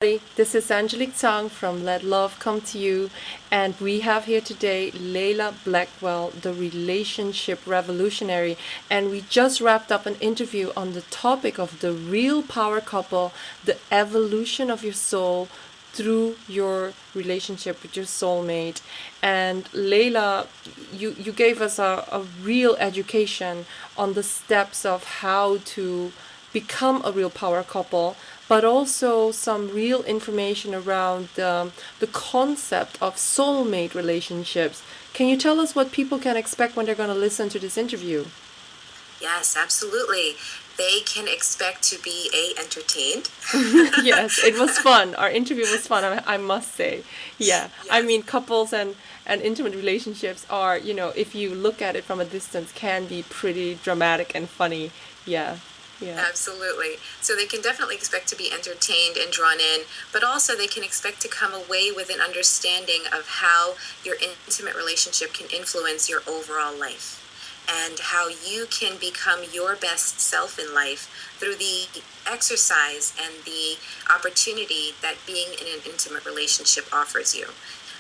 This is Angelique Tsang from Let Love Come to You, and we have here today Leilla Blackwell, the relationship revolutionary, and we just wrapped up an interview on the topic of the real power couple, the evolution of your soul through your relationship with your soulmate. And Leila, you gave us a real education on the steps of how to become a real power couple, but also some real information around the concept of soulmate relationships. Can you tell us what people can expect when they're going to listen to this interview? Yes, absolutely. They can expect to be entertained. Yes, it was fun. Our interview was fun, I must say. Yeah, I Yes, mean, couples and intimate relationships are, if you look at it from a distance, can be pretty dramatic and funny. Yeah, yeah. absolutely. So they can definitely expect to be entertained and drawn in, but also they can expect to come away with an understanding of how your intimate relationship can influence your overall life and how you can become your best self in life through the exercise and the opportunity that being in an intimate relationship offers you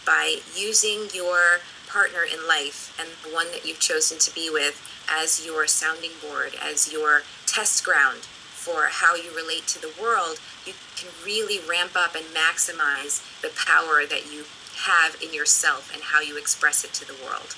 by using your partner in life and the one that you've chosen to be with as your sounding board, as your test ground for how you relate to the world. You can really ramp up and maximize the power that you have in yourself and how you express it to the world.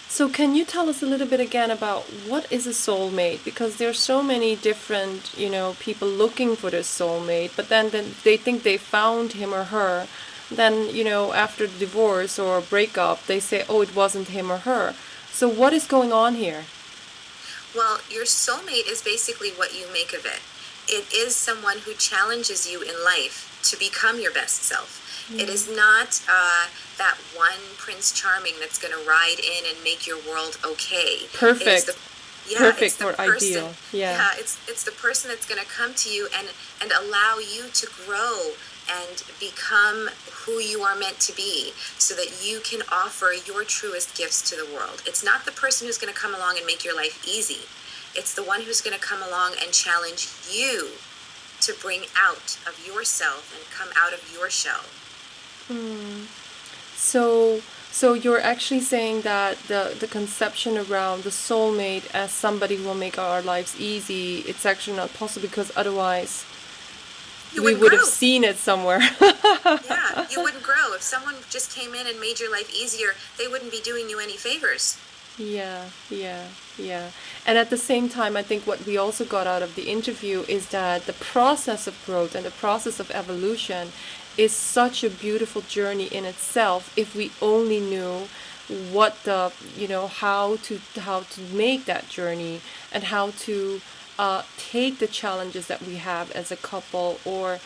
So can you tell us a little bit again about what is a soulmate? Because there's so many different, people looking for their soulmate, but then they think they found him or her. Then, after the divorce or breakup, they say, oh, it wasn't him or her. So what is going on here? Well, your soulmate is basically what you make of it. It is someone who challenges you in life to become your best self. It is not that one Prince Charming that's going to ride in and make your world okay. It is Perfect. the yeah, it's Perfect the or person. ideal. Yeah. Yeah, it's the person that's going to come to you and allow you to grow and become who you are meant to be so that you can offer your truest gifts to the world. It's not the person who's going to come along and make your life easy. It's the one who's going to come along and challenge you to bring out of yourself and come out of your shell. So, so you're actually saying that the conception around the soulmate as somebody who will make our lives easy, it's actually not possible because otherwise You we wouldn't would have grow. seen it somewhere. Yeah, you wouldn't grow. If someone just came in and made your life easier, they wouldn't be doing you any favors. Yeah, yeah, yeah. And at the same time, I think what we also got out of the interview is that the process of growth and the process of evolution is such a beautiful journey in itself if we only knew what the, how to make that journey and how to take the challenges that we have as a couple, or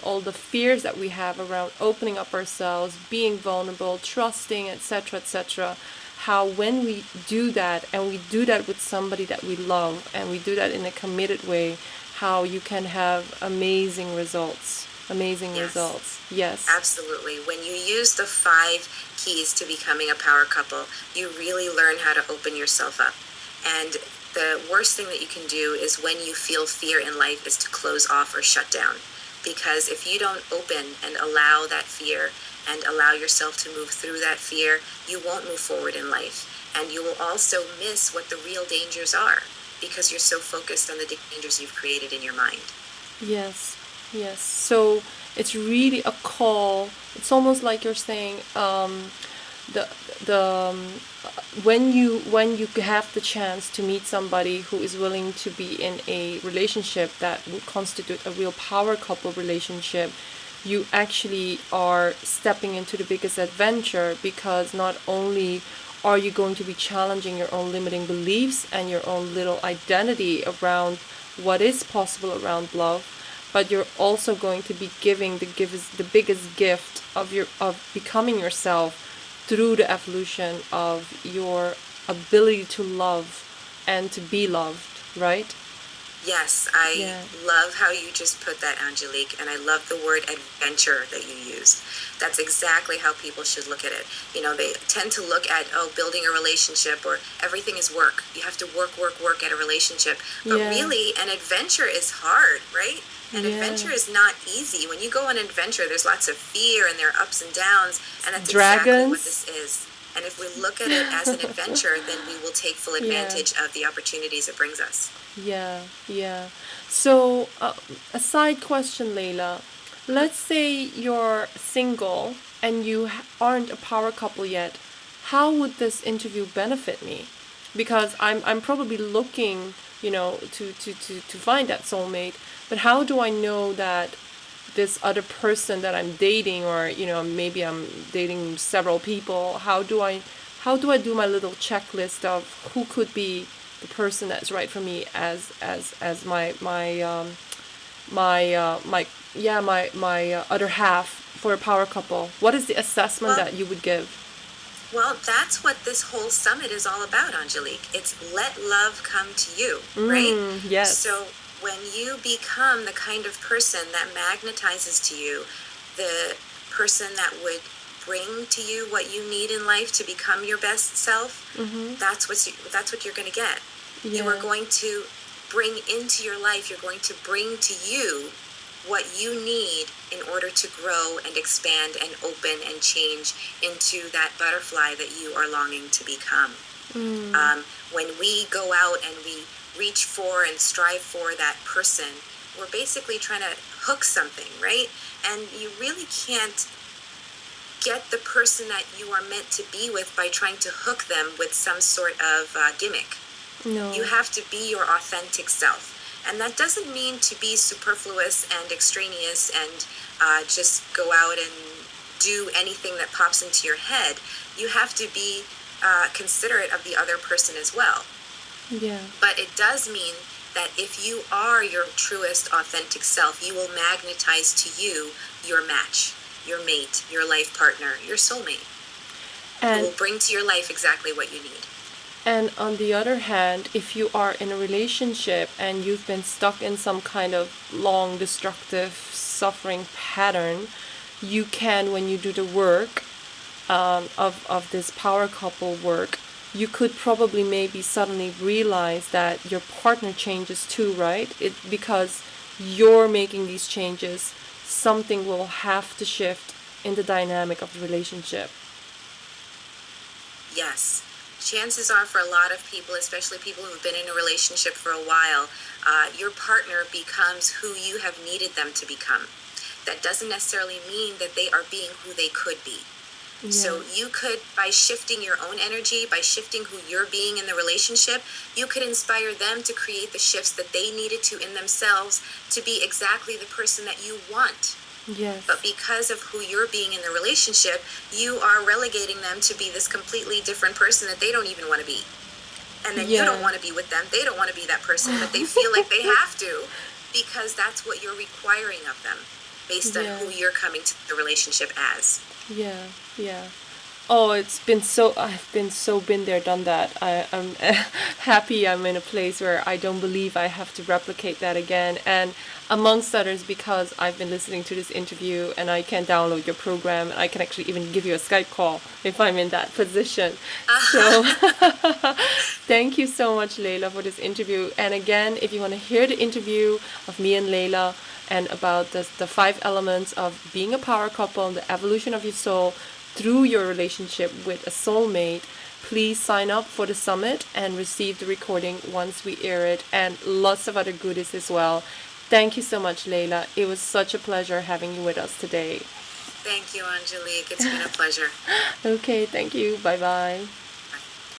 all the fears that we have around opening up ourselves, being vulnerable, trusting, etc., etc. How when we do that, and we do that with somebody that we love, and we do that in a committed way, how you can have amazing results. Amazing Yes. results. Yes. Absolutely. When you use the 5 keys to becoming a power couple, you really learn how to open yourself up. And the worst thing that you can do is when you feel fear in life is to close off or shut down. Because if you don't open and allow that fear and allow yourself to move through that fear, you won't move forward in life. And you will also miss what the real dangers are because you're so focused on the dangers you've created in your mind. Yes, yes. So it's really a call. It's almost like you're saying, the the when you have the chance to meet somebody who is willing to be in a relationship that would constitute a real power couple relationship, you actually are stepping into the biggest adventure, because not only are you going to be challenging your own limiting beliefs and your own little identity around what is possible around love, but you're also going to be giving the biggest gift of becoming yourself through the evolution of your ability to love and to be loved, right? Yes, I Yeah. love how you just put that, Angelique, and I love the word adventure that you used. That's exactly how people should look at it. They tend to look at, oh, building a relationship or everything is work. You have to work, work, work at a relationship. But Yeah. really, an adventure is hard, right? An Yeah. adventure is not easy. When you go on an adventure, there's lots of fear and there are ups and downs, and that's exactly what Dragons. this is. And if we look at it as an adventure, then we will take full Yeah. advantage of the opportunities it brings us. Yeah, yeah. So, a side question, Leila. Let's say you're single and you aren't a power couple yet. How would this interview benefit me? Because I'm probably looking, to find that soulmate. But how do I know that this other person that I'm dating, or maybe I'm dating several people? How do I do my little checklist of who could be the person that's right for me as my other half for a power couple? What is the assessment Well, that you would give? well, that's what this whole summit is all about, Angelique. It's let love come to you, right? Yes. So when you become the kind of person that magnetizes to you, the person that would bring to you what you need in life to become your best self, that's what you're going to get. You are Yeah. going to bring into your life, you're going to bring to you what you need in order to grow and expand and open and change into that butterfly that you are longing to become. When we go out and we reach for and strive for that person, we're basically trying to hook something, right? And you really can't get the person that you are meant to be with by trying to hook them with some sort of gimmick. You No. have to be your authentic self. And that doesn't mean to be superfluous and extraneous and just go out and do anything that pops into your head. You have to be considerate of the other person as well. Yeah. But it does mean that if you are your truest, authentic self, you will magnetize to you your match, your mate, your life partner, your soulmate, who And will bring to your life exactly what you need. And on the other hand, if you are in a relationship and you've been stuck in some kind of long, destructive, suffering pattern, you can, when you do the work of this power couple work, you could probably maybe suddenly realize that your partner changes too, right? Because you're making these changes, something will have to shift in the dynamic of the relationship. Yes. Chances are, for a lot of people, especially people who've been in a relationship for a while, your partner becomes who you have needed them to become. That doesn't necessarily mean that they are being who they could be. Yeah. So you could, by shifting your own energy, by shifting who you're being in the relationship, you could inspire them to create the shifts that they needed to in themselves to be exactly the person that you want. Yes. But because of who you're being in the relationship, you are relegating them to be this completely different person that they don't even want to be. And then you don't Yeah. want to be with them. They don't want to be that person, but they feel like they have to because that's what you're requiring of them based on Yeah. who you're coming to the relationship as. Yeah, yeah. Oh, I've been so been there, done that. I'm happy I'm in a place where I don't believe I have to replicate that again. And amongst others, because I've been listening to this interview and I can download your program and I can actually even give you a Skype call if I'm in that position. So thank you so much, Leila, for this interview. And again, if you want to hear the interview of me and Leila and about the 5 elements of being a power couple and the evolution of your soul through your relationship with a soulmate, please sign up for the summit and receive the recording once we air it, and lots of other goodies as well. Thank you so much, Leila. It was such a pleasure having you with us today. Thank you, Angelique. It's been a pleasure. Okay, thank you. Bye bye.